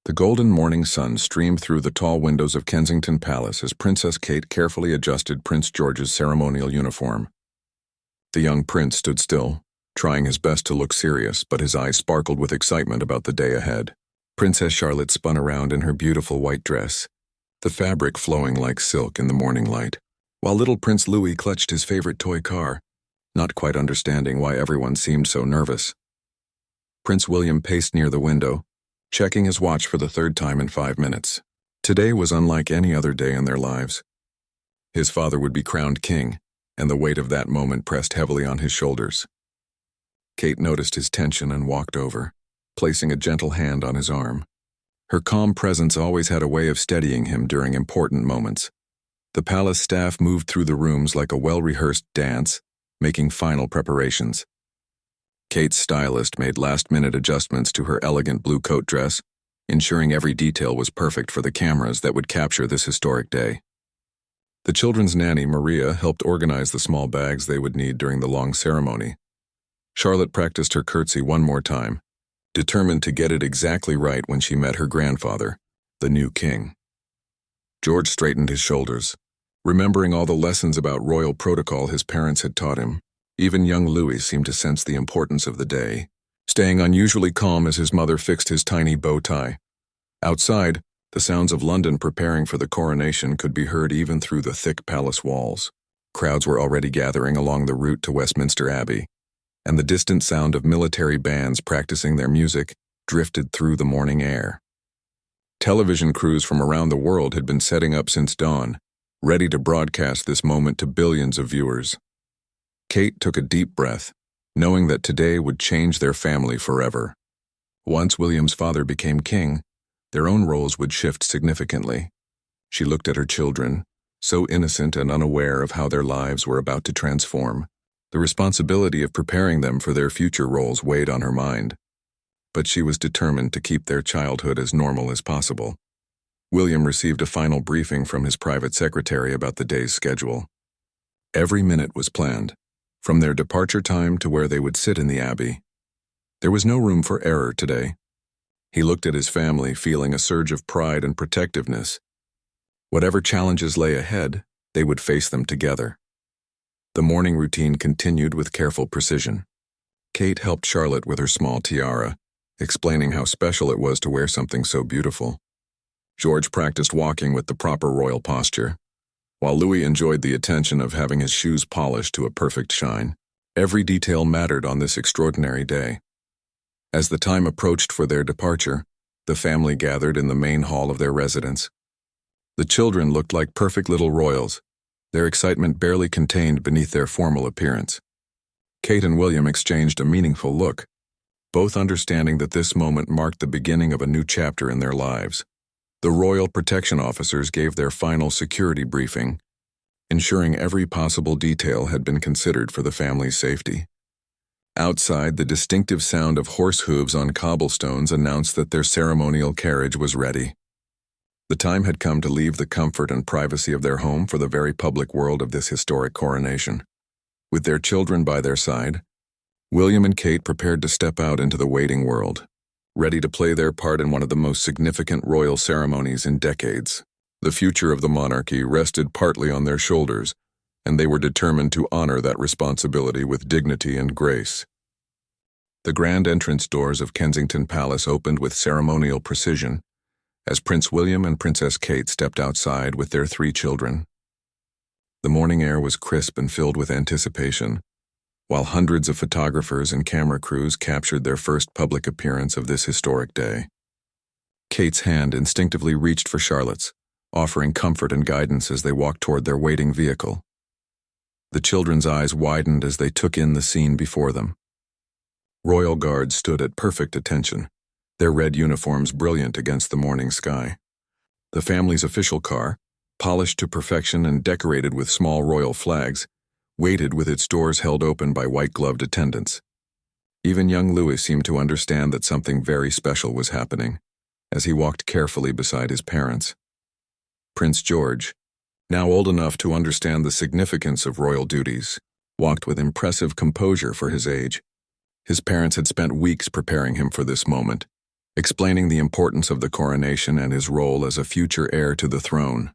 The golden morning sun streamed through the tall windows of Kensington Palace as Princess Kate carefully adjusted Prince George's ceremonial uniform. The young prince stood still, trying his best to look serious, but his eyes sparkled with excitement about the day ahead. Princess Charlotte spun around in her beautiful white dress, the fabric flowing like silk in the morning light, while little Prince Louis clutched his favorite toy car, not quite understanding why everyone seemed so nervous. Prince William paced near the window, checking his watch for the third time in 5 minutes. Today was unlike any other day in their lives. His father would be crowned king, and the weight of that moment pressed heavily on his shoulders. Kate noticed his tension and walked over, placing a gentle hand on his arm. Her calm presence always had a way of steadying him during important moments. The palace staff moved through the rooms like a well-rehearsed dance, making final preparations. Kate's stylist made last-minute adjustments to her elegant blue coat dress, ensuring every detail was perfect for the cameras that would capture this historic day. The children's nanny, Maria, helped organize the small bags they would need during the long ceremony. Charlotte practiced her curtsy one more time, determined to get it exactly right when she met her grandfather, the new king. George straightened his shoulders, remembering all the lessons about royal protocol his parents had taught him. Even young Louis seemed to sense the importance of the day, staying unusually calm as his mother fixed his tiny bow tie. Outside, the sounds of London preparing for the coronation could be heard even through the thick palace walls. Crowds were already gathering along the route to Westminster Abbey, and the distant sound of military bands practicing their music drifted through the morning air. Television crews from around the world had been setting up since dawn, ready to broadcast this moment to billions of viewers. Kate took a deep breath, knowing that today would change their family forever. Once William's father became king, their own roles would shift significantly. She looked at her children, so innocent and unaware of how their lives were about to transform. The responsibility of preparing them for their future roles weighed on her mind, but she was determined to keep their childhood as normal as possible. William received a final briefing from his private secretary about the day's schedule. Every minute was planned, from their departure time to where they would sit in the Abbey. There was no room for error today. He looked at his family, feeling a surge of pride and protectiveness. Whatever challenges lay ahead, they would face them together. The morning routine continued with careful precision. Kate helped Charlotte with her small tiara, explaining how special it was to wear something so beautiful. George practiced walking with the proper royal posture, while Louis enjoyed the attention of having his shoes polished to a perfect shine. Every detail mattered on this extraordinary day. As the time approached for their departure, the family gathered in the main hall of their residence. The children looked like perfect little royals, their excitement barely contained beneath their formal appearance. Kate and William exchanged a meaningful look, both understanding that this moment marked the beginning of a new chapter in their lives. The royal protection officers gave their final security briefing, ensuring every possible detail had been considered for the family's safety. Outside, the distinctive sound of horse hooves on cobblestones announced that their ceremonial carriage was ready. The time had come to leave the comfort and privacy of their home for the very public world of this historic coronation. With their children by their side, William and Kate prepared to step out into the waiting world, ready to play their part in one of the most significant royal ceremonies in decades. The future of the monarchy rested partly on their shoulders, and they were determined to honor that responsibility with dignity and grace. The grand entrance doors of Kensington Palace opened with ceremonial precision, as Prince William and Princess Kate stepped outside with their 3 children. The morning air was crisp and filled with anticipation, while hundreds of photographers and camera crews captured their first public appearance of this historic day. Kate's hand instinctively reached for Charlotte's, offering comfort and guidance as they walked toward their waiting vehicle. The children's eyes widened as they took in the scene before them. Royal guards stood at perfect attention, their red uniforms brilliant against the morning sky. The family's official car, polished to perfection and decorated with small royal flags, waited with its doors held open by white-gloved attendants. Even young Louis seemed to understand that something very special was happening, as he walked carefully beside his parents. Prince George, now old enough to understand the significance of royal duties, walked with impressive composure for his age. His parents had spent weeks preparing him for this moment, explaining the importance of the coronation and his role as a future heir to the throne.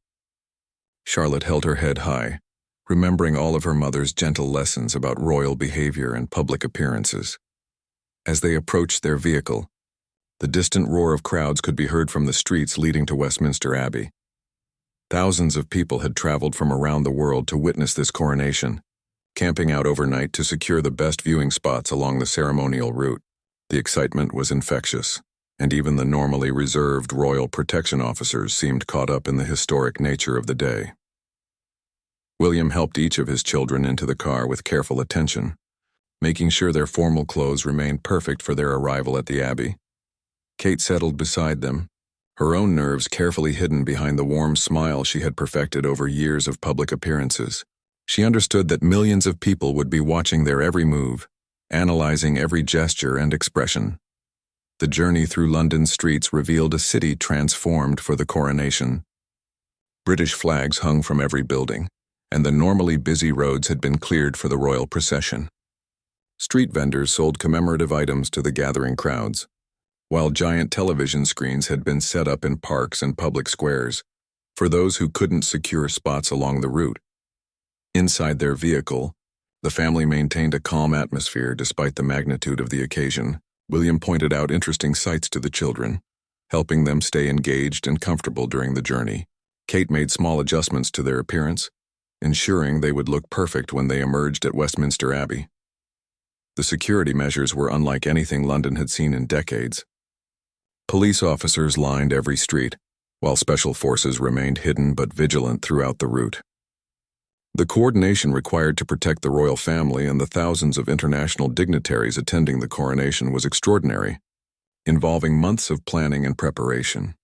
Charlotte held her head high, remembering all of her mother's gentle lessons about royal behavior and public appearances. As they approached their vehicle, the distant roar of crowds could be heard from the streets leading to Westminster Abbey. Thousands of people had traveled from around the world to witness this coronation, camping out overnight to secure the best viewing spots along the ceremonial route. The excitement was infectious, and even the normally reserved royal protection officers seemed caught up in the historic nature of the day. William helped each of his children into the car with careful attention, making sure their formal clothes remained perfect for their arrival at the Abbey. Kate settled beside them, her own nerves carefully hidden behind the warm smile she had perfected over years of public appearances. She understood that millions of people would be watching their every move, analyzing every gesture and expression. The journey through London's streets revealed a city transformed for the coronation. British flags hung from every building, and the normally busy roads had been cleared for the royal procession. Street vendors sold commemorative items to the gathering crowds, while giant television screens had been set up in parks and public squares for those who couldn't secure spots along the route. Inside their vehicle, the family maintained a calm atmosphere despite the magnitude of the occasion. William pointed out interesting sights to the children, helping them stay engaged and comfortable during the journey. Kate made small adjustments to their appearance, ensuring they would look perfect when they emerged at Westminster Abbey. The security measures were unlike anything London had seen in decades. Police officers lined every street, while special forces remained hidden but vigilant throughout the route. The coordination required to protect the royal family and the thousands of international dignitaries attending the coronation was extraordinary, involving months of planning and preparation.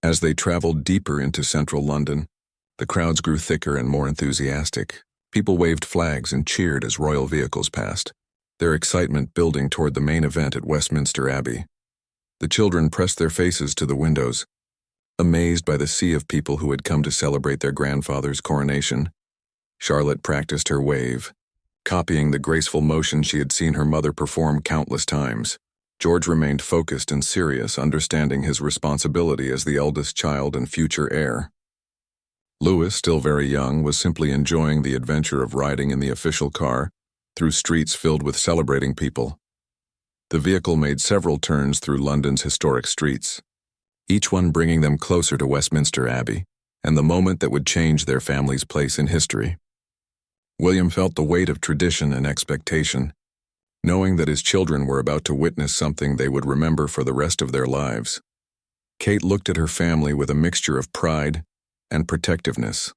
As they traveled deeper into central London, the crowds grew thicker and more enthusiastic. People waved flags and cheered as royal vehicles passed, their excitement building toward the main event at Westminster Abbey. The children pressed their faces to the windows, amazed by the sea of people who had come to celebrate their grandfather's coronation. Charlotte practiced her wave, copying the graceful motion she had seen her mother perform countless times. George remained focused and serious, understanding his responsibility as the eldest child and future heir. Louis, still very young, was simply enjoying the adventure of riding in the official car through streets filled with celebrating people. The vehicle made several turns through London's historic streets, each one bringing them closer to Westminster Abbey and the moment that would change their family's place in history. William felt the weight of tradition and expectation, knowing that his children were about to witness something they would remember for the rest of their lives. Kate looked at her family with a mixture of pride and protectiveness.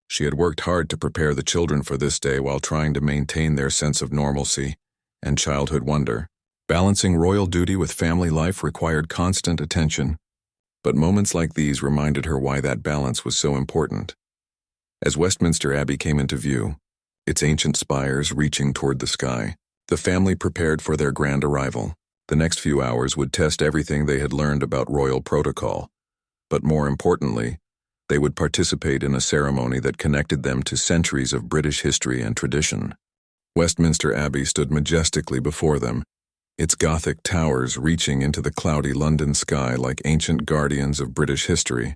She had worked hard to prepare the children for this day while trying to maintain their sense of normalcy and childhood wonder. Balancing royal duty with family life required constant attention, but moments like these reminded her why that balance was so important. As Westminster Abbey came into view, its ancient spires reaching toward the sky, the family prepared for their grand arrival. The next few hours would test everything they had learned about royal protocol, but more importantly, they would participate in a ceremony that connected them to centuries of British history and tradition. Westminster Abbey stood majestically before them, its Gothic towers reaching into the cloudy London sky like ancient guardians of British history.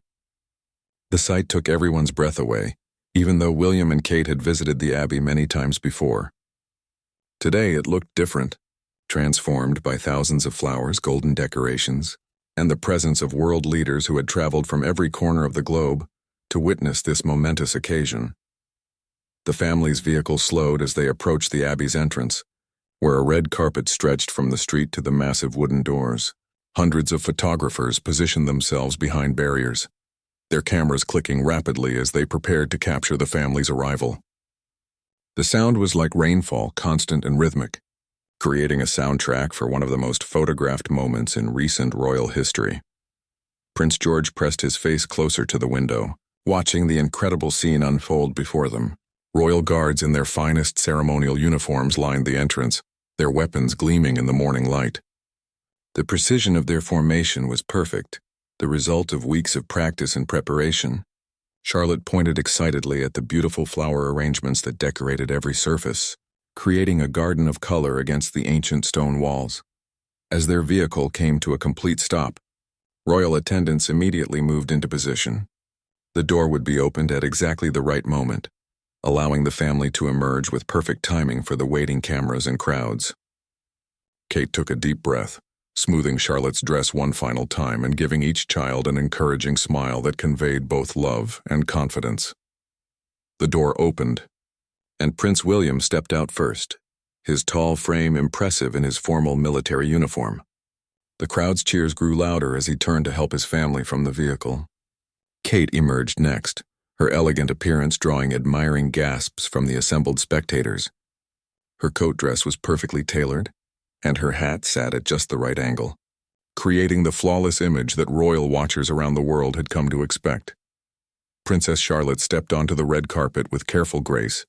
The sight took everyone's breath away, even though William and Kate had visited the Abbey many times before. Today it looked different, transformed by thousands of flowers, golden decorations, and the presence of world leaders who had traveled from every corner of the globe to witness this momentous occasion. The family's vehicle slowed as they approached the Abbey's entrance, where a red carpet stretched from the street to the massive wooden doors. Hundreds of photographers positioned themselves behind barriers, their cameras clicking rapidly as they prepared to capture the family's arrival. The sound was like rainfall, constant and rhythmic, creating a soundtrack for one of the most photographed moments in recent royal history. Prince George pressed his face closer to the window, watching the incredible scene unfold before them. Royal guards in their finest ceremonial uniforms lined the entrance, their weapons gleaming in the morning light. The precision of their formation was perfect, the result of weeks of practice and preparation. Charlotte pointed excitedly at the beautiful flower arrangements that decorated every surface, creating a garden of color against the ancient stone walls. As their vehicle came to a complete stop, royal attendants immediately moved into position. The door would be opened at exactly the right moment, allowing the family to emerge with perfect timing for the waiting cameras and crowds. Kate took a deep breath, smoothing Charlotte's dress one final time and giving each child an encouraging smile that conveyed both love and confidence. The door opened, and Prince William stepped out first, his tall frame impressive in his formal military uniform. The crowd's cheers grew louder as he turned to help his family from the vehicle. Kate emerged next, her elegant appearance drawing admiring gasps from the assembled spectators. Her coat dress was perfectly tailored, and her hat sat at just the right angle, creating the flawless image that royal watchers around the world had come to expect. Princess Charlotte stepped onto the red carpet with careful grace,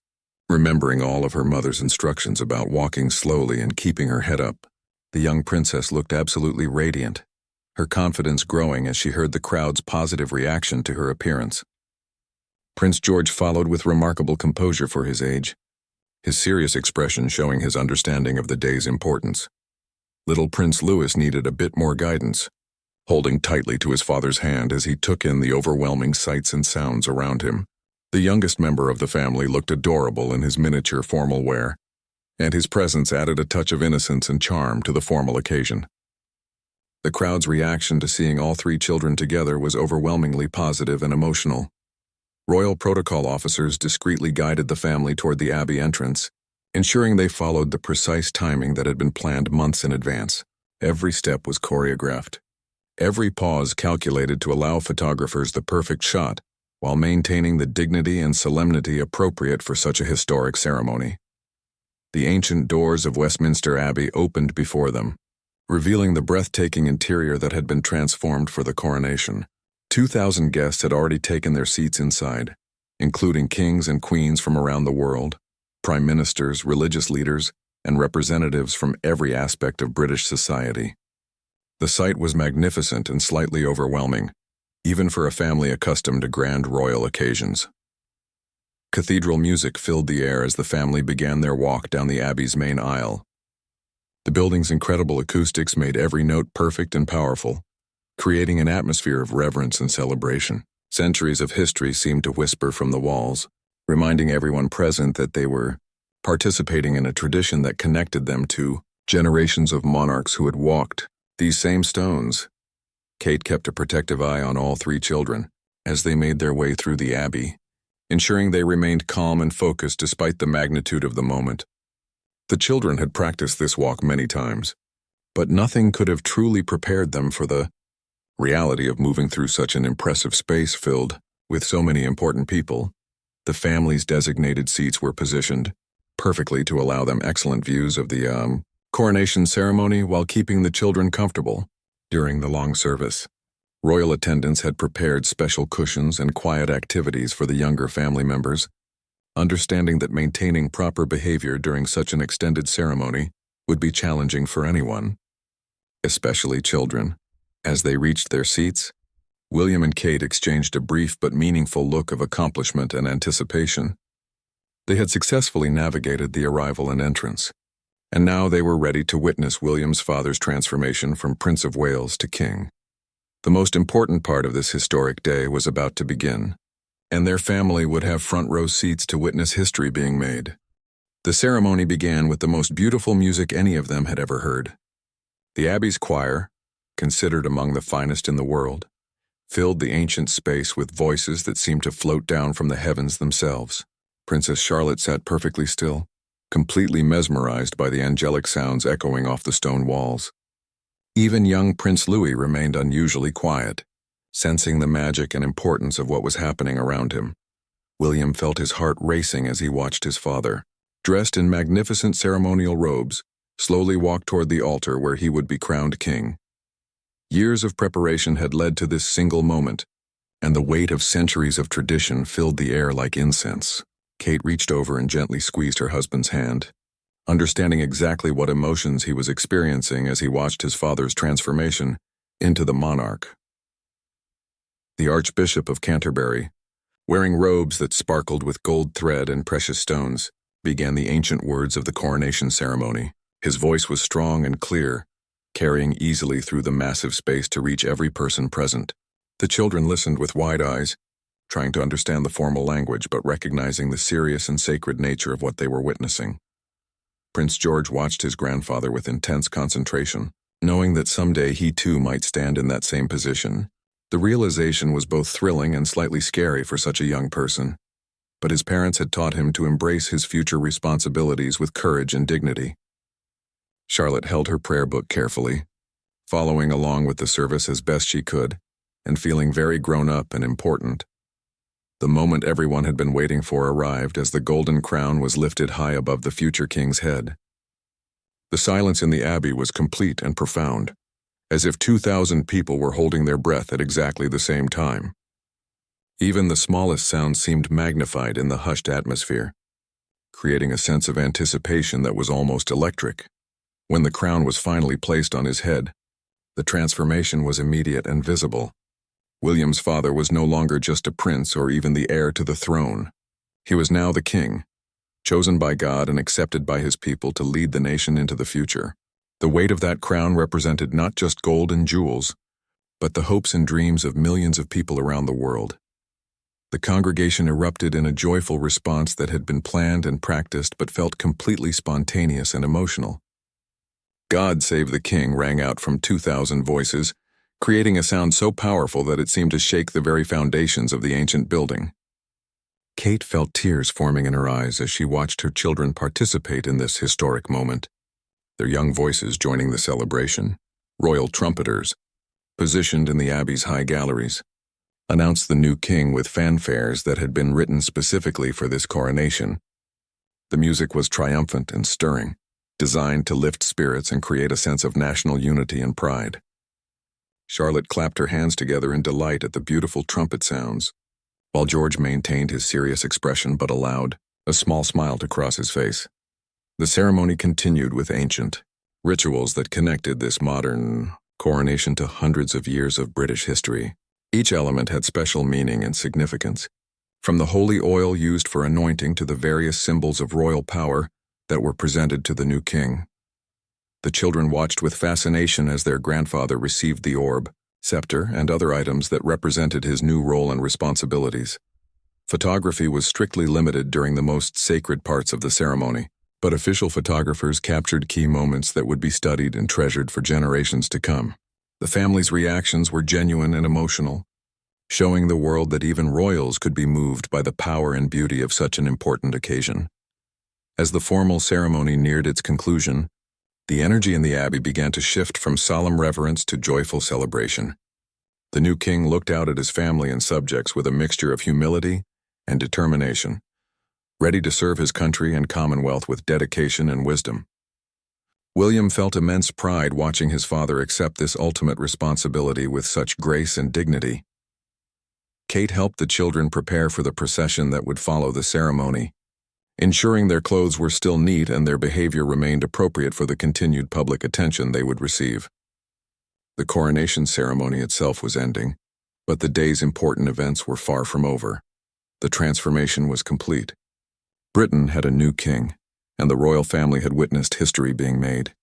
remembering all of her mother's instructions about walking slowly and keeping her head up. The young princess looked absolutely radiant, her confidence growing as she heard the crowd's positive reaction to her appearance. Prince George followed with remarkable composure for his age, his serious expression showing his understanding of the day's importance. Little Prince Louis needed a bit more guidance, holding tightly to his father's hand as he took in the overwhelming sights and sounds around him. The youngest member of the family looked adorable in his miniature formal wear, and his presence added a touch of innocence and charm to the formal occasion. The crowd's reaction to seeing all three children together was overwhelmingly positive and emotional. Royal protocol officers discreetly guided the family toward the Abbey entrance, ensuring they followed the precise timing that had been planned months in advance. Every step was choreographed, every pause calculated to allow photographers the perfect shot, while maintaining the dignity and solemnity appropriate for such a historic ceremony. The ancient doors of Westminster Abbey opened before them, revealing the breathtaking interior that had been transformed for the coronation. 2,000 guests had already taken their seats inside, including kings and queens from around the world, prime ministers, religious leaders, and representatives from every aspect of British society. The sight was magnificent and slightly overwhelming, even for a family accustomed to grand royal occasions. Cathedral music filled the air as the family began their walk down the Abbey's main aisle. The building's incredible acoustics made every note perfect and powerful, creating an atmosphere of reverence and celebration. Centuries of history seemed to whisper from the walls, reminding everyone present that they were participating in a tradition that connected them to generations of monarchs who had walked these same stones. Kate kept a protective eye on all three children as they made their way through the Abbey, ensuring they remained calm and focused despite the magnitude of the moment. The children had practiced this walk many times, but nothing could have truly prepared them for the reality of moving through such an impressive space filled with so many important people. The family's designated seats were positioned perfectly to allow them excellent views of the coronation ceremony while keeping the children comfortable. During the long service, royal attendants had prepared special cushions and quiet activities for the younger family members, understanding that maintaining proper behavior during such an extended ceremony would be challenging for anyone, especially children. As they reached their seats, William and Kate exchanged a brief but meaningful look of accomplishment and anticipation. They had successfully navigated the arrival and entrance, and now they were ready to witness William's father's transformation from Prince of Wales to King. The most important part of this historic day was about to begin, and their family would have front-row seats to witness history being made. The ceremony began with the most beautiful music any of them had ever heard. The Abbey's choir, considered among the finest in the world, filled the ancient space with voices that seemed to float down from the heavens themselves. Princess Charlotte sat perfectly still, completely mesmerized by the angelic sounds echoing off the stone walls. Even young Prince Louis remained unusually quiet, sensing the magic and importance of what was happening around him. William felt his heart racing as he watched his father, dressed in magnificent ceremonial robes, slowly walk toward the altar where he would be crowned king. Years of preparation had led to this single moment, and the weight of centuries of tradition filled the air like incense. Kate reached over and gently squeezed her husband's hand, understanding exactly what emotions he was experiencing as he watched his father's transformation into the monarch. The Archbishop of Canterbury, wearing robes that sparkled with gold thread and precious stones, began the ancient words of the coronation ceremony. His voice was strong and clear, carrying easily through the massive space to reach every person present. The children listened with wide eyes, trying to understand the formal language but recognizing the serious and sacred nature of what they were witnessing. Prince George watched his grandfather with intense concentration, knowing that someday he too might stand in that same position. The realization was both thrilling and slightly scary for such a young person, but his parents had taught him to embrace his future responsibilities with courage and dignity. Charlotte held her prayer book carefully, following along with the service as best she could, and feeling very grown up and important. The moment everyone had been waiting for arrived as the golden crown was lifted high above the future king's head. The silence in the abbey was complete and profound, as if 2,000 people were holding their breath at exactly the same time. Even the smallest sound seemed magnified in the hushed atmosphere, creating a sense of anticipation that was almost electric. When the crown was finally placed on his head, the transformation was immediate and visible. William's father was no longer just a prince or even the heir to the throne. He was now the king, chosen by God and accepted by his people to lead the nation into the future. The weight of that crown represented not just gold and jewels, but the hopes and dreams of millions of people around the world. The congregation erupted in a joyful response that had been planned and practiced but felt completely spontaneous and emotional. "God save the king" rang out from 2,000 voices, creating a sound so powerful that it seemed to shake the very foundations of the ancient building. Kate felt tears forming in her eyes as she watched her children participate in this historic moment, their young voices joining the celebration. Royal trumpeters, positioned in the abbey's high galleries, announced the new king with fanfares that had been written specifically for this coronation. The music was triumphant and stirring, designed to lift spirits and create a sense of national unity and pride. Charlotte clapped her hands together in delight at the beautiful trumpet sounds, while George maintained his serious expression but allowed a small smile to cross his face. The ceremony continued with ancient rituals that connected this modern coronation to hundreds of years of British history. Each element had special meaning and significance, from the holy oil used for anointing to the various symbols of royal power that were presented to the new king. The children watched with fascination as their grandfather received the orb, scepter, and other items that represented his new role and responsibilities. Photography was strictly limited during the most sacred parts of the ceremony, but official photographers captured key moments that would be studied and treasured for generations to come. The family's reactions were genuine and emotional, showing the world that even royals could be moved by the power and beauty of such an important occasion. As the formal ceremony neared its conclusion, the energy in the abbey began to shift from solemn reverence to joyful celebration. The new king looked out at his family and subjects with a mixture of humility and determination, ready to serve his country and commonwealth with dedication and wisdom. William felt immense pride watching his father accept this ultimate responsibility with such grace and dignity. Kate helped the children prepare for the procession that would follow the ceremony, ensuring their clothes were still neat and their behavior remained appropriate for the continued public attention they would receive. The coronation ceremony itself was ending, but the day's important events were far from over. The transformation was complete. Britain had a new king, and the royal family had witnessed history being made.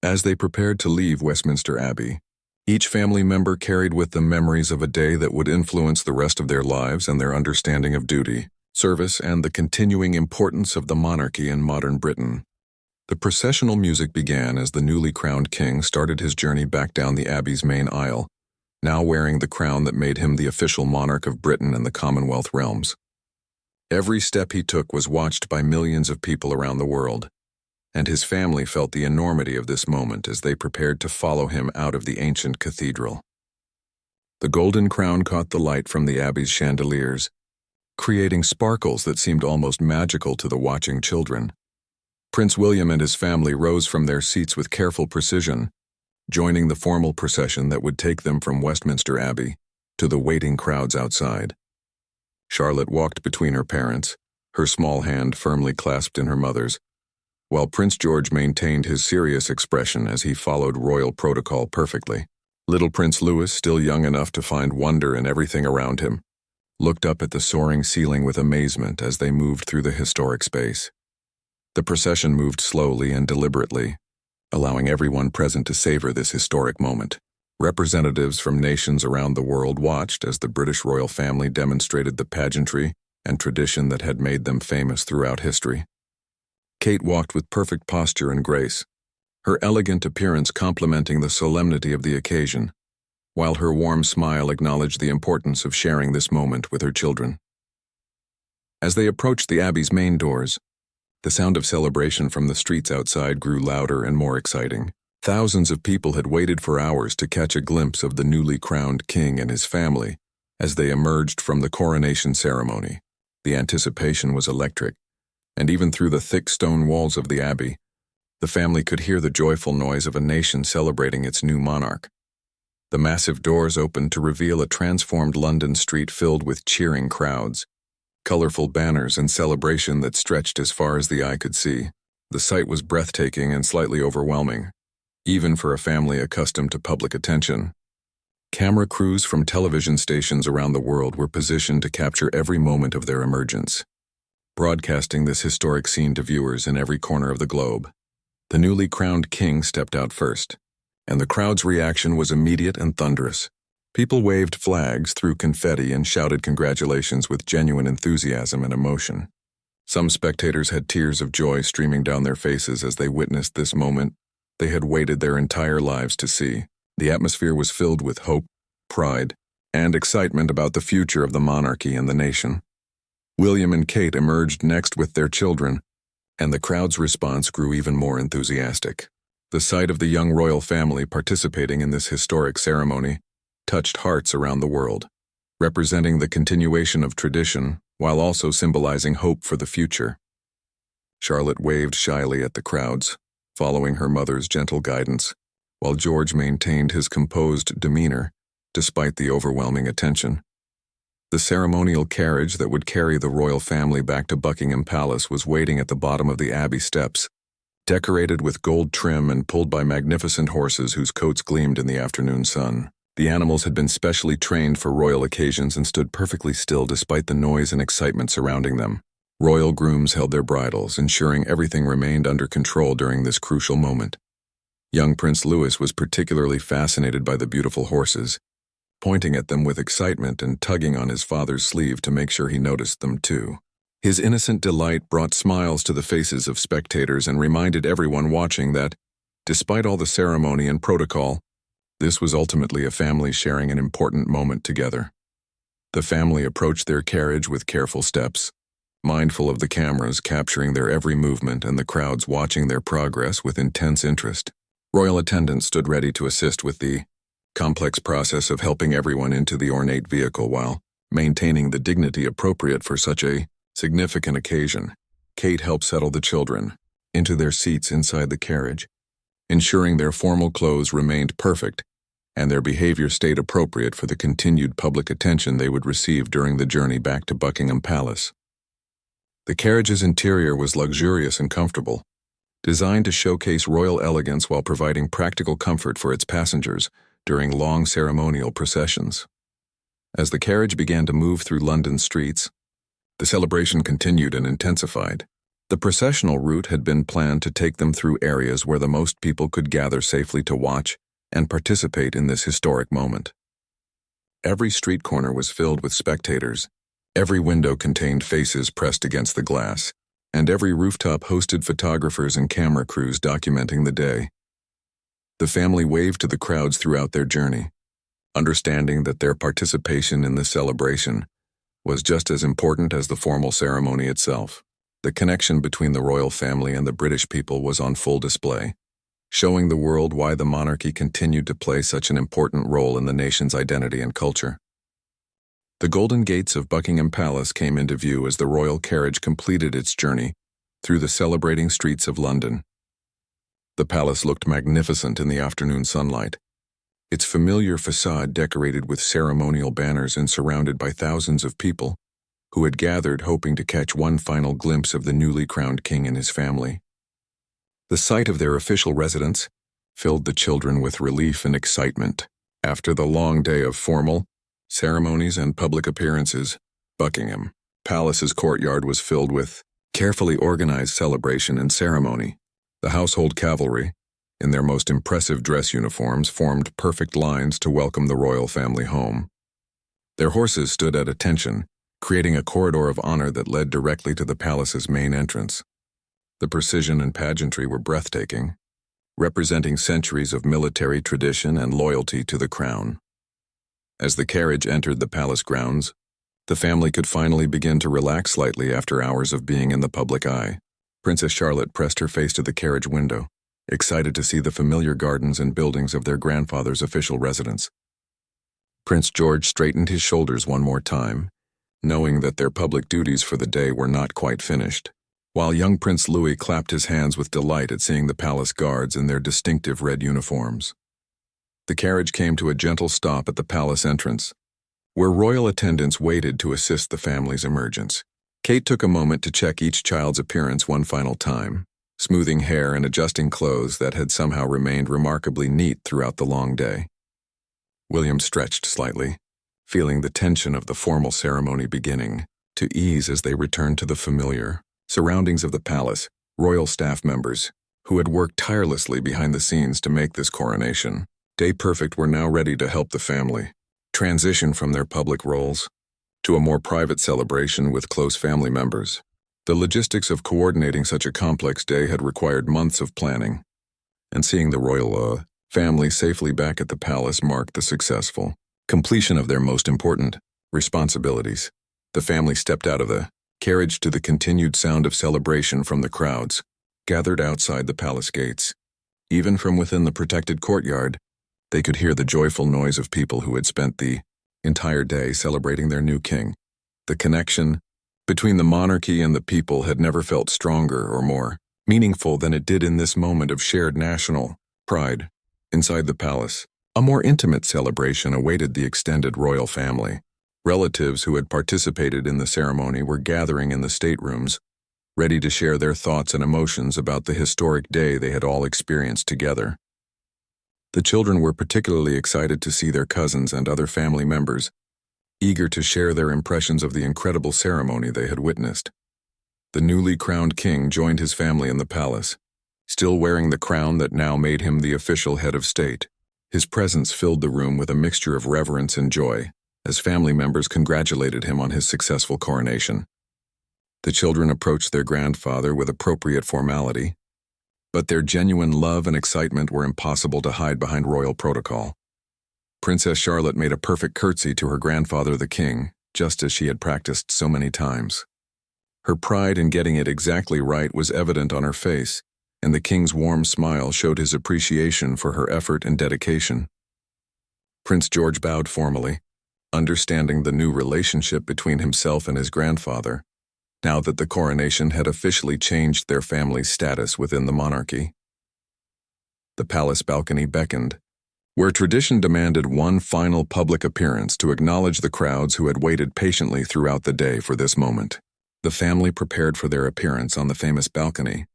As they prepared to leave Westminster Abbey, each family member carried with them memories of a day that would influence the rest of their lives and their understanding of duty, service, and the continuing importance of the monarchy in modern Britain. The processional music began as the newly crowned king started his journey back down the abbey's main aisle, now wearing the crown that made him the official monarch of Britain and the Commonwealth realms. Every step he took was watched by millions of people around the world, and his family felt the enormity of this moment as they prepared to follow him out of the ancient cathedral. The golden crown caught the light from the abbey's chandeliers, creating sparkles that seemed almost magical to the watching children. Prince William and his family rose from their seats with careful precision, joining the formal procession that would take them from Westminster Abbey to the waiting crowds outside. Charlotte walked between her parents, her small hand firmly clasped in her mother's, while Prince George maintained his serious expression as he followed royal protocol perfectly. Little Prince Louis, still young enough to find wonder in everything around him, looked up at the soaring ceiling with amazement as they moved through the historic space. The procession moved slowly and deliberately, allowing everyone present to savor this historic moment. Representatives from nations around the world watched as the British royal family demonstrated the pageantry and tradition that had made them famous throughout history. Kate walked with perfect posture and grace, her elegant appearance complementing the solemnity of the occasion, while her warm smile acknowledged the importance of sharing this moment with her children. As they approached the Abbey's main doors, the sound of celebration from the streets outside grew louder and more exciting. Thousands of people had waited for hours to catch a glimpse of the newly crowned king and his family as they emerged from the coronation ceremony. The anticipation was electric, and even through the thick stone walls of the Abbey, the family could hear the joyful noise of a nation celebrating its new monarch. The massive doors opened to reveal a transformed London street filled with cheering crowds, colorful banners, and celebration that stretched as far as the eye could see. The sight was breathtaking and slightly overwhelming, even for a family accustomed to public attention. Camera crews from television stations around the world were positioned to capture every moment of their emergence, broadcasting this historic scene to viewers in every corner of the globe. The newly crowned king stepped out first, and the crowd's reaction was immediate and thunderous. People waved flags, threw confetti, and shouted congratulations with genuine enthusiasm and emotion. Some spectators had tears of joy streaming down their faces as they witnessed this moment they had waited their entire lives to see. The atmosphere was filled with hope, pride, and excitement about the future of the monarchy and the nation. William and Kate emerged next with their children, and the crowd's response grew even more enthusiastic. The sight of the young royal family participating in this historic ceremony touched hearts around the world, representing the continuation of tradition while also symbolizing hope for the future. Charlotte waved shyly at the crowds, following her mother's gentle guidance, while George maintained his composed demeanor despite the overwhelming attention. The ceremonial carriage that would carry the royal family back to Buckingham Palace was waiting at the bottom of the Abbey steps, decorated with gold trim and pulled by magnificent horses whose coats gleamed in the afternoon sun. The animals had been specially trained for royal occasions and stood perfectly still despite the noise and excitement surrounding them. Royal grooms held their bridles, ensuring everything remained under control during this crucial moment. Young Prince Louis was particularly fascinated by the beautiful horses, pointing at them with excitement and tugging on his father's sleeve to make sure he noticed them too. His innocent delight brought smiles to the faces of spectators and reminded everyone watching that, despite all the ceremony and protocol, this was ultimately a family sharing an important moment together. The family approached their carriage with careful steps, mindful of the cameras capturing their every movement and the crowds watching their progress with intense interest. Royal attendants stood ready to assist with the complex process of helping everyone into the ornate vehicle while maintaining the dignity appropriate for such a significant occasion. Kate helped settle the children into their seats inside the carriage, ensuring their formal clothes remained perfect and their behavior stayed appropriate for the continued public attention they would receive during the journey back to Buckingham Palace. The carriage's interior was luxurious and comfortable, designed to showcase royal elegance while providing practical comfort for its passengers during long ceremonial processions. As the carriage began to move through London streets, the celebration continued and intensified. The processional route had been planned to take them through areas where the most people could gather safely to watch and participate in this historic moment. Every street corner was filled with spectators, every window contained faces pressed against the glass, and every rooftop hosted photographers and camera crews documenting the day. The family waved to the crowds throughout their journey, understanding that their participation in the celebration was just as important as the formal ceremony itself. The connection between the royal family and the British people was on full display, showing the world why the monarchy continued to play such an important role in the nation's identity and culture. The golden gates of Buckingham Palace came into view as the royal carriage completed its journey through the celebrating streets of London. The palace looked magnificent in the afternoon sunlight, its familiar facade decorated with ceremonial banners and surrounded by thousands of people who had gathered hoping to catch one final glimpse of the newly crowned king and his family. The sight of their official residence filled the children with relief and excitement. After the long day of formal ceremonies and public appearances, Buckingham Palace's courtyard was filled with carefully organized celebration and ceremony. The household cavalry, in their most impressive dress uniforms, formed perfect lines to welcome the royal family home. Their horses stood at attention, creating a corridor of honor that led directly to the palace's main entrance. The precision and pageantry were breathtaking, representing centuries of military tradition and loyalty to the crown. As the carriage entered the palace grounds, the family could finally begin to relax slightly after hours of being in the public eye. Princess Charlotte pressed her face to the carriage window, excited to see the familiar gardens and buildings of their grandfather's official residence. Prince George straightened his shoulders one more time, knowing that their public duties for the day were not quite finished, while young Prince Louis clapped his hands with delight at seeing the palace guards in their distinctive red uniforms. The carriage came to a gentle stop at the palace entrance, where royal attendants waited to assist the family's emergence. Kate took a moment to check each child's appearance one final time, smoothing hair and adjusting clothes that had somehow remained remarkably neat throughout the long day. William stretched slightly, feeling the tension of the formal ceremony beginning to ease as they returned to the familiar surroundings of the palace. Royal staff members, who had worked tirelessly behind the scenes to make this coronation day perfect, were now ready to help the family transition from their public roles to a more private celebration with close family members. The logistics of coordinating such a complex day had required months of planning, and seeing the royal family safely back at the palace marked the successful completion of their most important responsibilities. The family stepped out of the carriage to the continued sound of celebration from the crowds gathered outside the palace gates. Even from within the protected courtyard, they could hear the joyful noise of people who had spent the entire day celebrating their new king. The connection between the monarchy and the people had never felt stronger or more meaningful than it did in this moment of shared national pride. Inside the palace, a more intimate celebration awaited the extended royal family. Relatives who had participated in the ceremony were gathering in the staterooms, ready to share their thoughts and emotions about the historic day they had all experienced together. The children were particularly excited to see their cousins and other family members, eager to share their impressions of the incredible ceremony they had witnessed. The newly crowned king joined his family in the palace, still wearing the crown that now made him the official head of state. His presence filled the room with a mixture of reverence and joy, as family members congratulated him on his successful coronation. The children approached their grandfather with appropriate formality, but their genuine love and excitement were impossible to hide behind royal protocol. Princess Charlotte made a perfect curtsy to her grandfather the king, just as she had practiced so many times. Her pride in getting it exactly right was evident on her face, and the king's warm smile showed his appreciation for her effort and dedication. Prince George bowed formally, understanding the new relationship between himself and his grandfather, now that the coronation had officially changed their family's status within the monarchy. The palace balcony beckoned, where tradition demanded one final public appearance to acknowledge the crowds who had waited patiently throughout the day for this moment. The family prepared for their appearance on the famous balcony,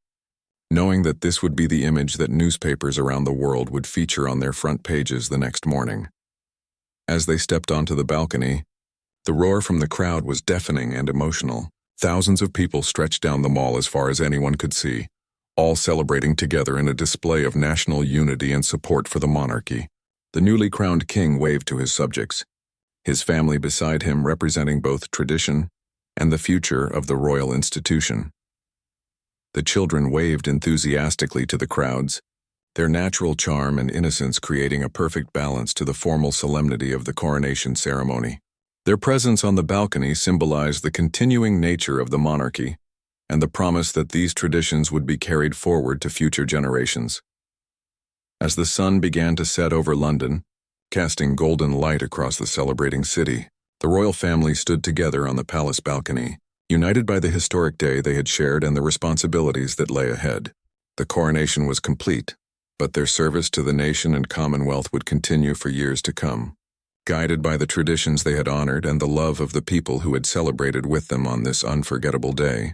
knowing that this would be the image that newspapers around the world would feature on their front pages the next morning. As they stepped onto the balcony, the roar from the crowd was deafening and emotional. Thousands of people stretched down the mall as far as anyone could see, all celebrating together in a display of national unity and support for the monarchy. The newly crowned king waved to his subjects, his family beside him representing both tradition and the future of the royal institution. The children waved enthusiastically to the crowds, their natural charm and innocence creating a perfect balance to the formal solemnity of the coronation ceremony. Their presence on the balcony symbolized the continuing nature of the monarchy and the promise that these traditions would be carried forward to future generations. As the sun began to set over London, casting golden light across the celebrating city, the royal family stood together on the palace balcony, united by the historic day they had shared and the responsibilities that lay ahead. The coronation was complete, but their service to the nation and Commonwealth would continue for years to come, guided by the traditions they had honored and the love of the people who had celebrated with them on this unforgettable day.